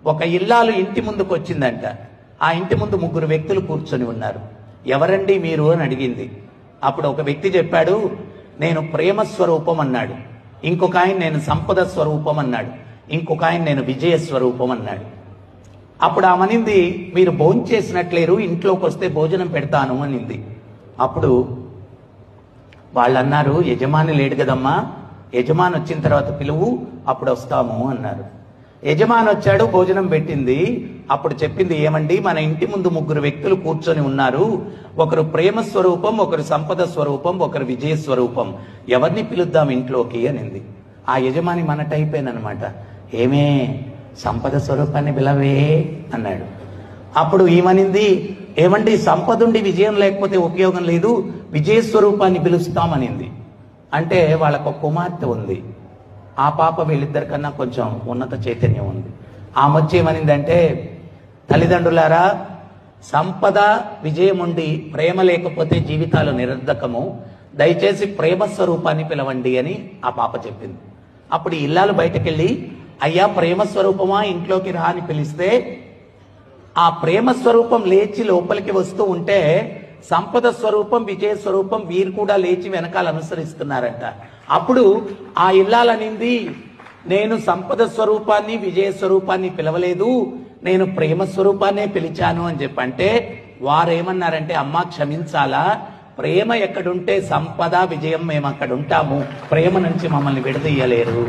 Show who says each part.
Speaker 1: ఒక ఇల్లాలు ఇంటి ముందుకు వచ్చిందంట. ఆ ఇంటి ముందు 3 వ్యక్తులు కూర్చొని ఉన్నారు. ఎవరండి మీరు అని అడిగింది. అప్పుడు ఒక వ్యక్తి చెప్పాడు, నేను ప్రేమ స్వరూపం అన్నాడు. ఇంకొక ఆయన నేను సంపద స్వరూపం అన్నాడు. ఇంకొక ఆయన నేను విజయ స్వరూపం అన్నాడు. అప్పుడు ఆమెనింది, మీరు భోంచేసినట్లేరు, ఇంట్లోకి వస్తే భోజనం పెడతాను అనింది. అప్పుడు వాళ్ళు అన్నారు, యజమాని లేడు కదమ్మా, యజమాని వచ్చిన తర్వాత పిలువు, అప్పుడు వస్తాము అన్నారు. యజమాని వచ్చాడు, భోజనం పెట్టింది. అప్పుడు చెప్పింది, ఏమండి మన ఇంటి ముందు 3 వ్యక్తులు కూర్చొని ఉన్నారు, ఒకరు ప్రేమ స్వరూపం, ఒకరు సంపద స్వరూపం, ఒకరు విజయ స్వరూపం, ఎవరిని పిలుద్దాం ఇంట్లోకి అనింది. ఆ యజమాని మన టైపేనమాట. ఏమే సంపద స్వరూపాన్ని పిలవే అన్నాడు. అప్పుడు ఈమనింది, ఏమండి సంపద ఉండి విజయం లేకపోతే ఉపయోగం లేదు, విజయ స్వరూపాన్ని పిలుస్తామనింది. అంటే వాళ్ళకు ఒక కుమార్తె ఉంది. ఆ పాప వీళ్ళిద్దరికన్నా కొంచెం ఉన్నత చైతన్యం ఉంది. ఆమె వచ్చి ఏమనిందంటే, తల్లిదండ్రులారా, సంపద విజయం ఉండి ప్రేమ లేకపోతే జీవితాలు నిరర్ధకము, దయచేసి ప్రేమ స్వరూపాన్ని పిలవండి అని ఆ పాప చెప్పింది. అప్పుడు ఇల్లాలు బయటకెళ్ళి, అయ్యా ప్రేమ స్వరూపమా ఇంట్లోకి రా అని పిలిస్తే, ఆ ప్రేమ స్వరూపం లేచి లోపలికి వస్తూ ఉంటే సంపద స్వరూపం విజయ స్వరూపం వీరు కూడా లేచి వెనకాల అనుసరిస్తున్నారంట. అప్పుడు ఆ ఇల్లాలనింది, నేను సంపద స్వరూపాన్ని విజయ స్వరూపాన్ని పిలవలేదు, నేను ప్రేమ స్వరూపాన్నే పిలిచాను అని చెప్పంటే వారేమన్నారంటే, అమ్మా క్షమించాలా, ప్రేమ ఎక్కడుంటే సంపద విజయం మేము అక్కడ ఉంటాము, ప్రేమ నుంచి మమ్మల్ని విడదీయలేరు.